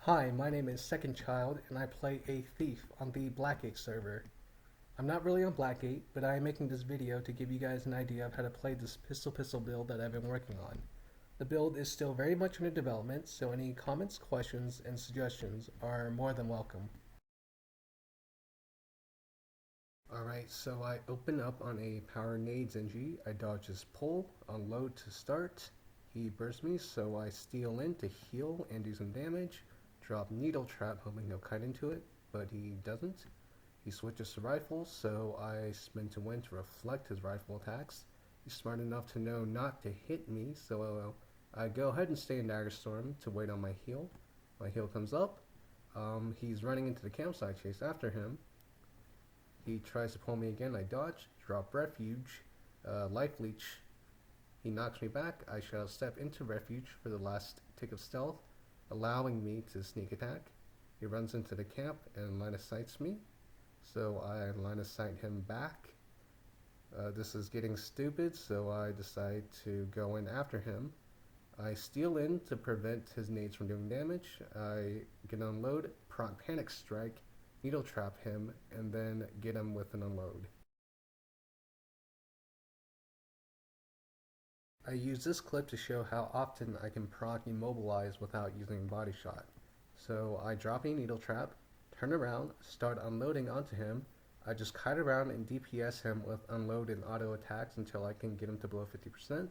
Hi, my name is Second Child, and I play a thief on the Blackgate server. I'm not really on Blackgate, but I am making this video to give you guys an idea of how to play this pistol build that I've been working on. The build is still very much under development, so any comments, questions, and suggestions are more than welcome. Alright, so I open up on a power nades NG, I dodge his pull, unload to start, he bursts me, so I steal in to heal and do some damage, drop needle trap hoping he'll cut into it, but he doesn't. He switches to rifle, so I spin to win to reflect his rifle attacks. He's smart enough to know not to hit me, so I go ahead and stay in Dagger Storm to wait on my heal. My heal comes up, he's running into the campsite, chase after him. He tries to pull me again, I dodge, drop refuge, life leech. He knocks me back, I shall step into refuge for the last tick of stealth, allowing me to sneak attack. He runs into the camp and line of sights me, so I line of sight him back. This is getting stupid, so I decide to go in after him. I steal in to prevent his nades from doing damage. I get an unload, proc panic strike, needle trap him, and then get him with an unload. I use this clip to show how often I can proc immobilize without using body shot. So I drop a needle trap, turn around, start unloading onto him. I just kite around and DPS him with unload and auto attacks until I can get him to below 50%.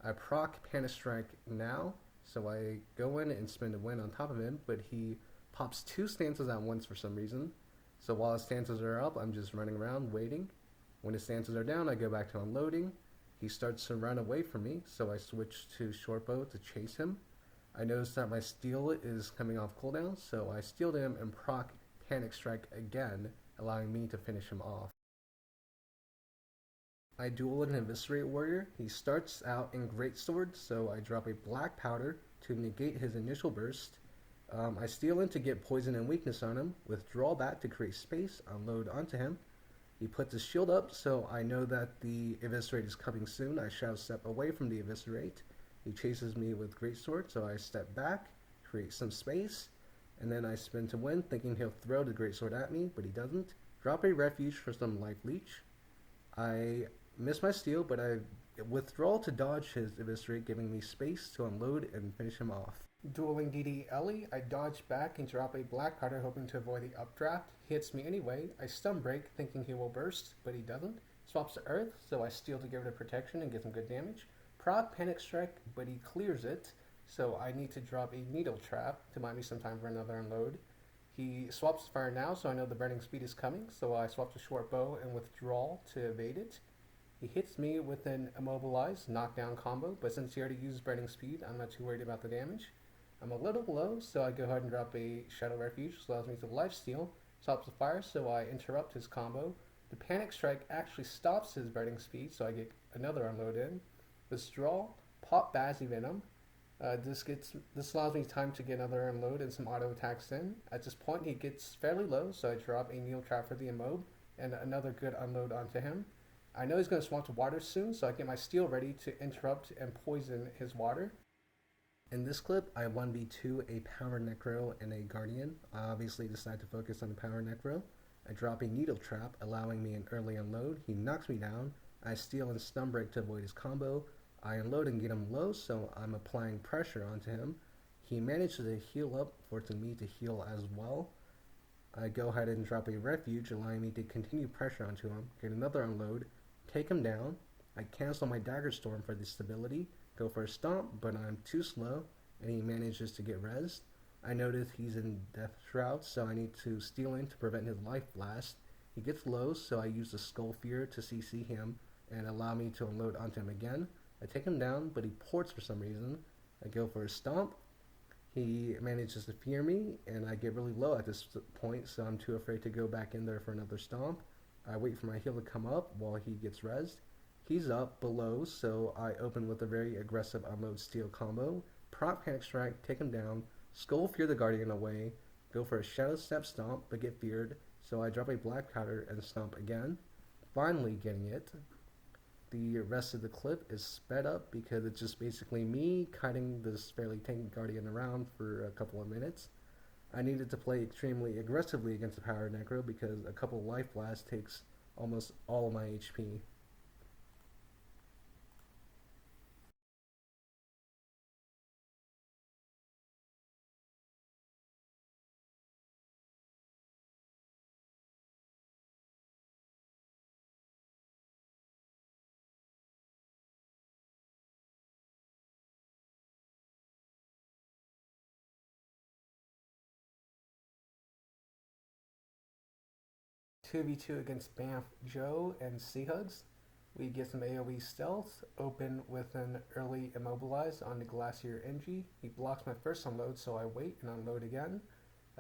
I proc panic strike now, so I go in and spin a win on top of him, but he pops two stances at once for some reason. So while his stances are up, I'm just running around waiting. When his stances are down, I go back to unloading. He starts to run away from me, so I switch to short bow to chase him. I notice that my steal is coming off cooldown, so I steal him and proc panic strike again, allowing me to finish him off. I duel an eviscerate warrior. He starts out in greatsword, so I drop a black powder to negate his initial burst. I steal in to get poison and weakness on him, withdraw that to create space, unload onto him. He puts his shield up, so I know that the eviscerate is coming soon. I shall step away from the eviscerate. He chases me with greatsword, so I step back, create some space, and then I spin to win, thinking he'll throw the greatsword at me, but he doesn't. Drop a refuge for some life leech. I miss my steal, but I withdraw to dodge his eviscerate, giving me space to unload and finish him off. Dueling DD Ellie, I dodge back and drop a black powder hoping to avoid the updraft. He hits me anyway. I stun break thinking he will burst, but he doesn't. Swaps to earth, so I steal to give it a protection and get some good damage. Proc panic strike, but he clears it, so I need to drop a needle trap to buy me some time for another unload. He swaps to fire now, so I know the burning speed is coming, so I swap to short bow and withdraw to evade it. He hits me with an immobilize knockdown combo, but since he already used burning speed, I'm not too worried about the damage. I'm a little low, so I go ahead and drop a Shadow Refuge, which allows me to lifesteal. Stops the fire, so I interrupt his combo. The Panic Strike actually stops his burning speed, so I get another unload in. Withdraw, pop Bazzy Venom. This allows me time to get another unload and some auto attacks in. At this point, he gets fairly low, so I drop a Needle Trap for the immob and another good unload onto him. I know he's going to swamp to water soon, so I get my steel ready to interrupt and poison his water. In this clip, I 1v2 a Power Necro and a Guardian. I obviously decide to focus on the Power Necro. I drop a Needle Trap, allowing me an early unload. He knocks me down. I steal and stun break to avoid his combo. I unload and get him low, so I'm applying pressure onto him. He manages to heal up, forcing me to heal as well. I go ahead and drop a Refuge, allowing me to continue pressure onto him, get another unload, take him down. I cancel my Dagger Storm for the stability, go for a stomp, but I'm too slow, and he manages to get rezzed. I notice he's in Death Shroud, so I need to steal in to prevent his Life Blast. He gets low, so I use the Skull Fear to CC him and allow me to unload onto him again. I take him down, but he ports for some reason. I go for a stomp. He manages to fear me, and I get really low at this point, so I'm too afraid to go back in there for another stomp. I wait for my heal to come up while he gets rezzed. He's up below, so I open with a very aggressive unload steal combo. Proc panic strike, take him down, skull fear the guardian away, go for a shadow step stomp, but get feared, so I drop a black powder and stomp again. Finally getting it. The rest of the clip is sped up because it's just basically me kiting this fairly tanky guardian around for a couple of minutes. I needed to play extremely aggressively against the power necro because a couple life blasts takes almost all of my HP. Two v two against Bamf Joe and Sea Hugs. We get some AoE stealth, open with an early immobilize on the Glacier NG. He blocks my first unload, so I wait and unload again.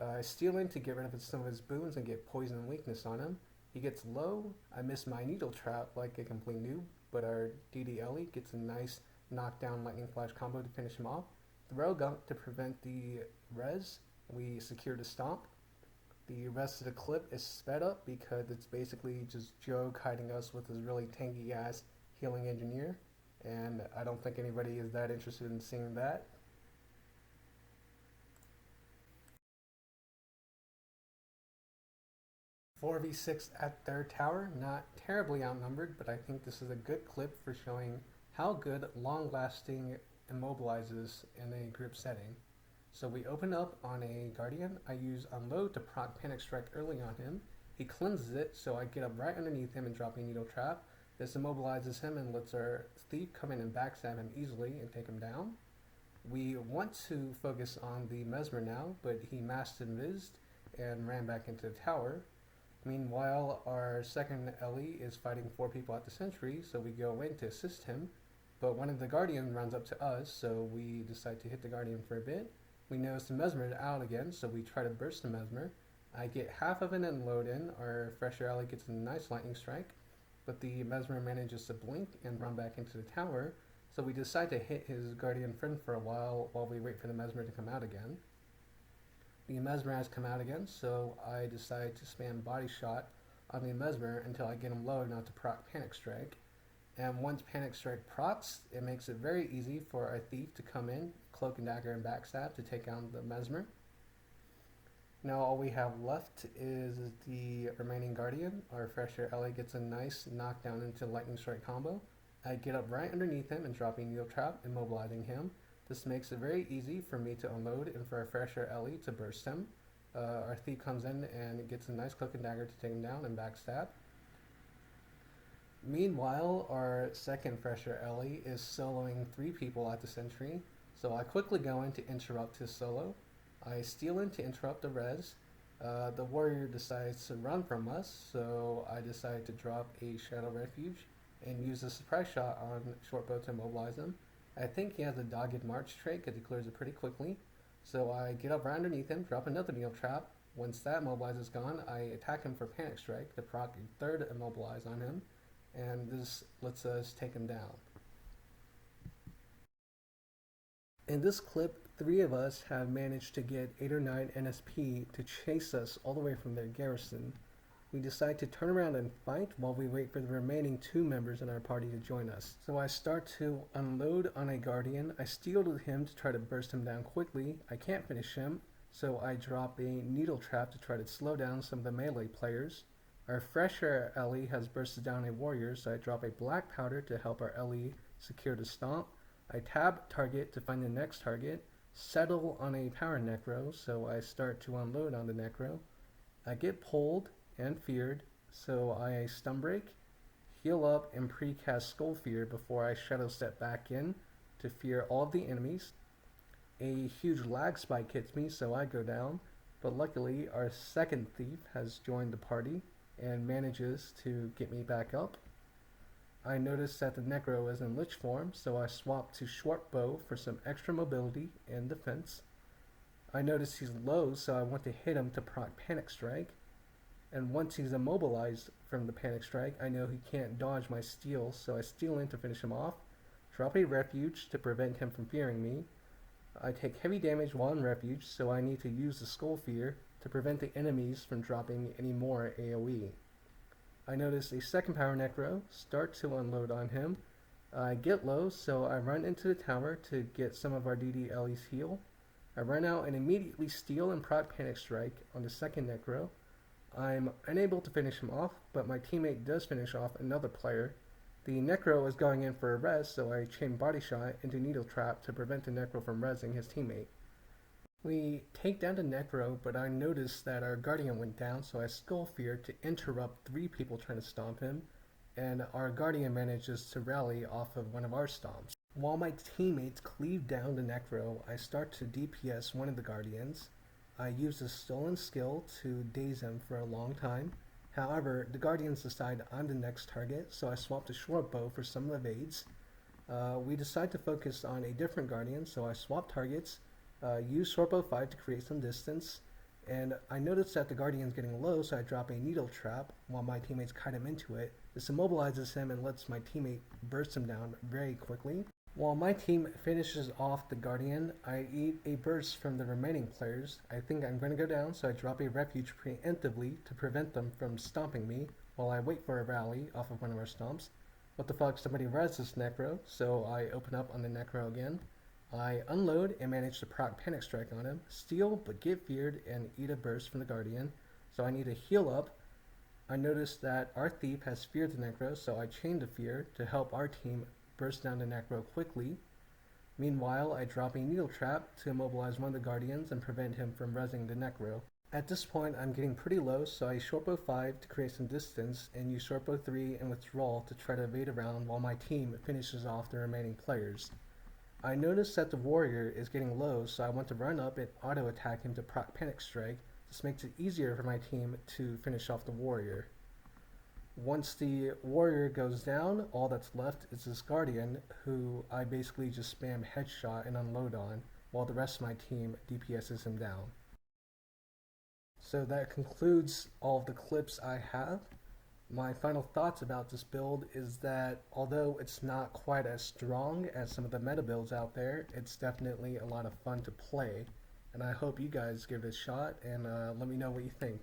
I steal in to get rid of some of his boons and get poison and weakness on him. He gets low. I miss my needle trap like a complete noob, but our DDLE gets a nice knockdown lightning flash combo to finish him off. Throw gunk to prevent the res. We secure the stomp. The rest of the clip is sped up because it's basically just Joe kiting us with his really tanky ass healing engineer, and I don't think anybody is that interested in seeing that. 4v6 at their tower, not terribly outnumbered, but I think this is a good clip for showing how good long-lasting immobilizes in a group setting. So we open up on a Guardian. I use Unload to proc Panic Strike early on him. He cleanses it, so I get up right underneath him and drop a Needle Trap. This immobilizes him and lets our Thief come in and backstab him easily and take him down. We want to focus on the Mesmer now, but he masked and Vizzed and ran back into the tower. Meanwhile, our second Ellie is fighting four people at the sentry, so we go in to assist him. But one of the Guardian runs up to us, so we decide to hit the Guardian for a bit. We notice the Mesmer is out again, so we try to burst the Mesmer. I get half of an unload in. Our fresher Ellie gets a nice lightning strike, but the Mesmer manages to blink and run back into the tower, so we decide to hit his Guardian friend for a while we wait for the Mesmer to come out again. The Mesmer has come out again, so I decide to spam Body Shot on the Mesmer until I get him low enough to proc Panic Strike. And once Panic Strike procs, it makes it very easy for our Thief to come in, Cloak and Dagger and Backstab to take down the Mesmer. Now all we have left is the remaining Guardian. Our fresher Ellie gets a nice knockdown into Lightning Strike combo. I get up right underneath him and drop a Needle Trap, immobilizing him. This makes it very easy for me to unload and for our fresher Ellie to burst him. Our Thief comes in and gets a nice Cloak and Dagger to take him down and backstab. Meanwhile, our second fresher Ellie is soloing three people at the sentry, so I quickly go in to interrupt his solo. I steal in to interrupt the res. The warrior decides to run from us, so I decide to drop a Shadow Refuge and use a surprise shot on Shortbow to immobilize him. I think he has a Dogged March trait because he clears it pretty quickly, so I get up right underneath him, drop another Needle Trap. Once that immobilize is gone, I attack him for Panic Strike to proc a third immobilize on him, and this lets us take him down. In this clip, three of us have managed to get 8 or 9 NSP to chase us all the way from their garrison. We decide to turn around and fight while we wait for the remaining 2 members in our party to join us. So I start to unload on a Guardian. I steal to him to try to burst him down quickly. I can't finish him, so I drop a Needle Trap to try to slow down some of the melee players. Our fresher Ellie has bursted down a warrior, so I drop a Black Powder to help our Ellie secure the stomp. I tab target to find the next target, settle on a power necro, so I start to unload on the necro. I get pulled and feared, so I stun break, heal up, and precast Skull Fear before I shadow step back in to fear all of the enemies. A huge lag spike hits me, so I go down, but luckily our second Thief has joined the party and manages to get me back up. I notice that the Necro is in Lich form, so I swap to Shortbow for some extra mobility and defense. I notice he's low, so I want to hit him to proc Panic Strike. And once he's immobilized from the Panic Strike, I know he can't dodge my steal, so I steal in to finish him off. Drop a Refuge to prevent him from fearing me. I take heavy damage while in Refuge, so I need to use the Skull Fear to prevent the enemies from dropping any more AoE. I notice a second Power Necro, start to unload on him. I get low, so I run into the tower to get some of our DDLE's heal. I run out and immediately steal and proc Panic Strike on the second Necro. I'm unable to finish him off, but my teammate does finish off another player. The Necro is going in for a res, so I chain Body Shot into Needle Trap to prevent the Necro from resing his teammate. We take down the Necro, but I notice that our Guardian went down, so I Skull Fear to interrupt 3 people trying to stomp him, and our Guardian manages to rally off of one of our stomps. While my teammates cleave down the Necro, I start to DPS one of the Guardians. I use a stolen skill to daze him for a long time. However, the Guardians decide I'm the next target, so I swap to Short Bow for some evades. We decide to focus on a different Guardian, so I swap targets, use Short Bow 5 to create some distance, and I notice that the Guardian's getting low, so I drop a Needle Trap while my teammates kite him into it. This immobilizes him and lets my teammate burst him down very quickly. While my team finishes off the Guardian, I eat a burst from the remaining players. I think I'm going to go down, so I drop a Refuge preemptively to prevent them from stomping me while I wait for a rally off of one of our stomps. What the fuck, somebody res this Necro, so I open up on the Necro again. I unload and manage to proc Panic Strike on him, steal but get feared and eat a burst from the Guardian, so I need to heal up. I notice that our Thief has feared the Necro, so I chain the fear to help our team burst down the Necro quickly. Meanwhile, I drop a Needle Trap to immobilize one of the Guardians and prevent him from resing the Necro. At this point, I'm getting pretty low, so I Short Bow 5 to create some distance and use Short Bow 3 and Withdrawal to try to evade around while my team finishes off the remaining players. I notice that the warrior is getting low, so I want to run up and auto attack him to proc Panic Strike. This makes it easier for my team to finish off the warrior. Once the warrior goes down, all that's left is this Guardian, who I basically just spam headshot and unload on, while the rest of my team DPSs him down. So that concludes all of the clips I have. My final thoughts about this build is that although it's not quite as strong as some of the meta builds out there, it's definitely a lot of fun to play. And I hope you guys give it a shot and let me know what you think.